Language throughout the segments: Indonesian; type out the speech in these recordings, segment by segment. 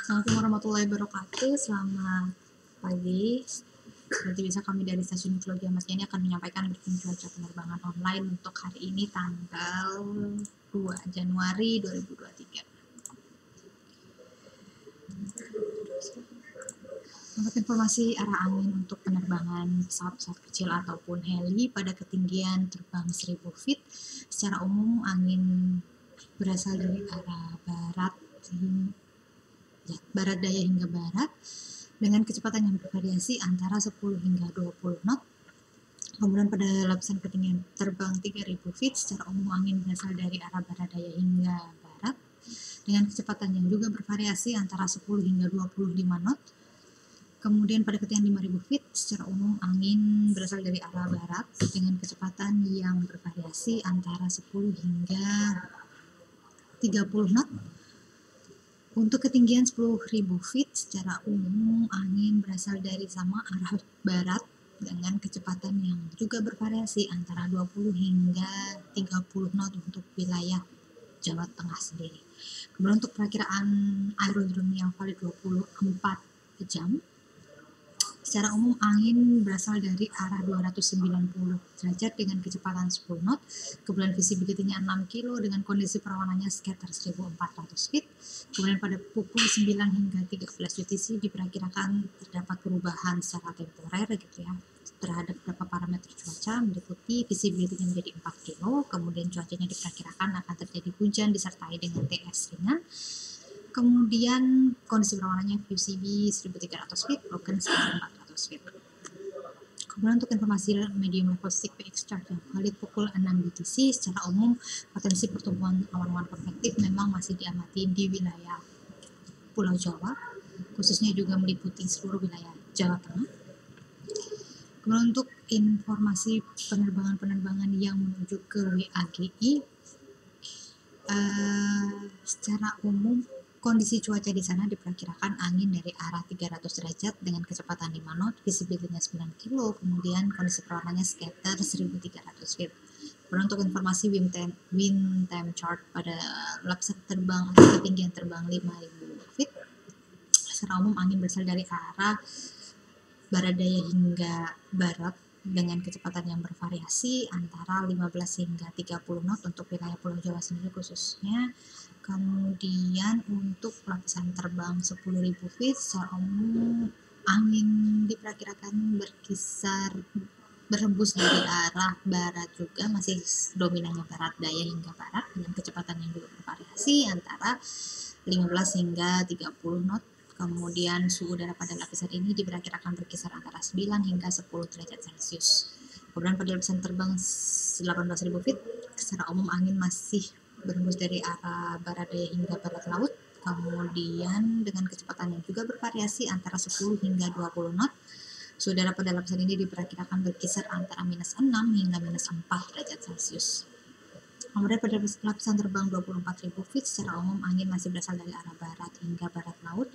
Assalamualaikum warahmatullahi wabarakatuh. Selamat pagi. Seperti biasa kami dari Stasiun Meteorologi Ahmad Yani akan menyampaikan briefing cuaca penerbangan online untuk hari ini tanggal 2 Januari 2023. Untuk informasi arah angin untuk penerbangan pesawat-pesawat kecil ataupun heli pada ketinggian terbang 1000 feet, secara umum angin berasal dari arah barat daya hingga barat dengan kecepatan yang bervariasi antara 10 hingga 20 knot. Kemudian pada lapisan ketinggian terbang 3000 feet, secara umum angin berasal dari arah barat daya hingga barat dengan kecepatan yang juga bervariasi antara 10 hingga 25 knot. Kemudian pada ketinggian 5000 feet, secara umum angin berasal dari arah barat dengan kecepatan yang bervariasi antara 10 hingga 30 knot. Untuk ketinggian 10.000 feet, secara umum angin berasal dari sama arah barat dengan kecepatan yang juga bervariasi antara 20 hingga 30 knot untuk wilayah Jawa Tengah sendiri. Kemudian untuk perakiraan aerodrom yang valid 24 jam, secara umum angin berasal dari arah 290 derajat dengan kecepatan 10 knot, kemudian visibility-nya 6 kilo dengan kondisi perawanannya sekitar 1400 feet. Kemudian pada pukul 9 hingga 13 UTC diperkirakan terdapat perubahan secara temporer gitu ya terhadap beberapa parameter cuaca, meliputi visibility-nya menjadi 4 kilo, kemudian cuacanya diperkirakan akan terjadi hujan disertai dengan TS ringan. Kemudian kondisi perawanannya VCB 1300 feet, broken 1400 feet. Kemudian untuk informasi medium level stick PX chart yang valid pukul 6 UTC, secara umum potensi pertumbuhan awan-awan konvektif memang masih diamati di wilayah Pulau Jawa, khususnya juga meliputi seluruh wilayah Jawa Tengah. Kemudian untuk informasi penerbangan-penerbangan yang menuju ke WAGI, secara umum kondisi cuaca di sana diperkirakan angin dari arah 300 derajat dengan kecepatan 5 knot, visibility-nya 9 kilo, kemudian kondisi perawanannya sekitar 1300 feet. Kemudian untuk informasi wind time chart pada lapisan terbang atau ketinggian terbang 5000 feet, secara umum angin berasal dari arah barat daya hingga barat dengan kecepatan yang bervariasi antara 15 hingga 30 knot untuk wilayah Pulau Jawa sendiri khususnya. Kemudian untuk lapisan terbang 10.000 feet, secara umum angin diperkirakan berhembus dari arah barat juga, masih dominannya barat daya hingga barat dengan kecepatan yang juga bervariasi antara 15 hingga 30 knot. Kemudian suhu udara pada lapisan ini diperkirakan berkisar antara 9 hingga 10 derajat Celcius. Kemudian pada lapisan terbang 18.000 feet, secara umum angin masih berhembus dari arah barat daya hingga barat laut, kemudian dengan kecepatan yang juga bervariasi antara 10 hingga 20 knot. Suhu udara pada lapisan ini diperkirakan berkisar antara -6 hingga -4 derajat Celcius. Kemudian pada lapisan terbang 24.000 feet, secara umum angin masih berasal dari arah barat hingga barat laut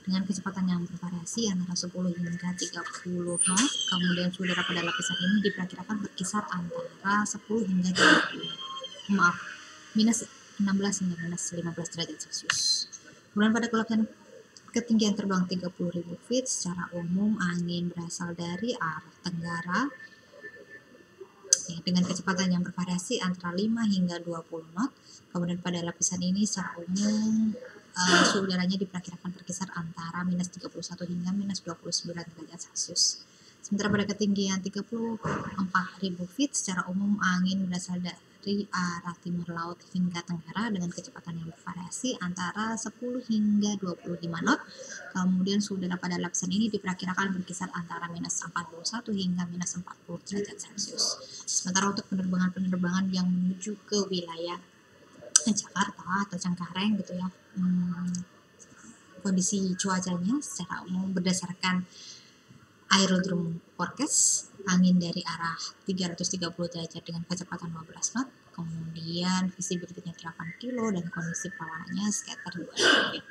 dengan kecepatan yang bervariasi antara 10 hingga 30 knot. Kemudian suhu udara pada lapisan ini diperkirakan berkisar antara 10 hingga 20, minus 16 hingga minus 15 derajat Celcius. Kemudian pada lapisan ketinggian terbang 30.000 feet, secara umum angin berasal dari arah tenggara ya, dengan kecepatan yang bervariasi antara 5 hingga 20 knot. Kemudian pada lapisan ini secara umum suhu udaranya diperkirakan berkisar antara minus 31 hingga minus 29 derajat Celcius. Sementara pada ketinggian 34.000 feet, secara umum angin berasal dari arah timur laut hingga tenggara dengan kecepatan yang bervariasi antara 10 hingga 25 knot. Kemudian suhu udara pada lapisan ini diperkirakan berkisar antara minus 41 hingga minus 40 derajat Celcius. Sementara untuk penerbangan-penerbangan yang menuju ke wilayah Jakarta atau Cengkareng gitu ya, kondisi cuacanya secara umum berdasarkan aerodrom forecast, angin dari arah 330 derajat dengan kecepatan 15 knot, kemudian visibility-nya 8 kilo dan kondisi perawanannya sekitar 2 feet.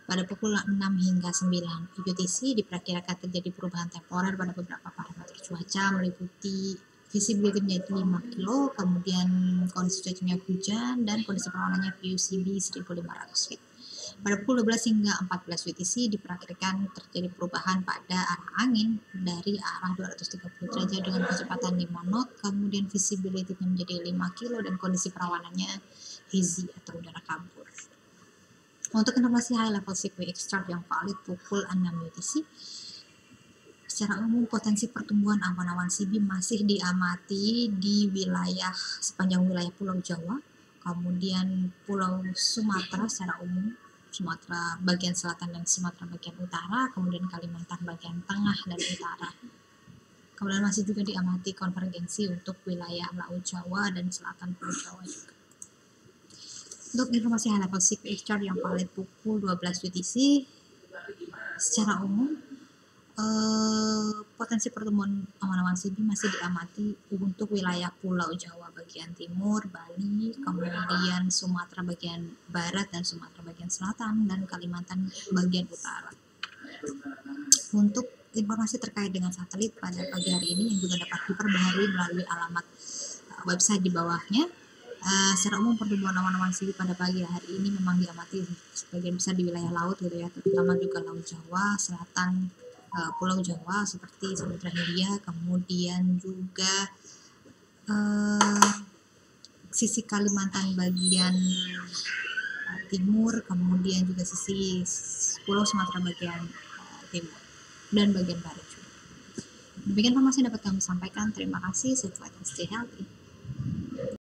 Pada pukul 6 hingga 9 UTC diperkirakan terjadi perubahan temporer pada beberapa parameter cuaca, meliputi visibility menjadi 5 kilo, kemudian kondisi cuacanya hujan dan kondisi perawanannya VUCB 1500 feet. Pada pukul 12 hingga 14 WTC diperkirakan terjadi perubahan pada arah angin dari arah 230 derajat dengan kecepatan 5 knot, kemudian visibility-nya menjadi 5 kilo dan kondisi perawanannya hazy atau udara kabur. Untuk informasi high level sequence extract yang valid pukul 6 UTC, secara umum potensi pertumbuhan awan-awan CB masih diamati di wilayah sepanjang wilayah Pulau Jawa, kemudian Pulau Sumatera secara umum, Sumatera bagian selatan dan Sumatera bagian utara, kemudian Kalimantan bagian tengah dan utara. Kemudian masih juga diamati konvergensi untuk wilayah Laut Jawa dan selatan Pulau Jawa juga. Untuk informasi high level sequence chart yang valid pukul 12 UTC, secara umum potensi pertumbuhan awan-awan CB masih diamati untuk wilayah Pulau Jawa bagian timur, Bali, kemudian Sumatera bagian barat dan Sumatera bagian selatan, dan Kalimantan bagian utara. Untuk informasi terkait dengan satelit pada pagi hari ini yang juga dapat diperbaharui melalui alamat website di bawahnya. Secara umum pertumbuhan awan-awan CB pada pagi hari ini memang diamati sebagian besar di wilayah laut gitu ya, terutama juga Laut Jawa, selatan Pulau Jawa seperti Samudra Hindia, kemudian juga sisi Kalimantan bagian timur, kemudian juga sisi Pulau Sumatera bagian timur dan bagian barat juga. Demikian informasi yang dapat kami sampaikan. Terima kasih. Stay healthy.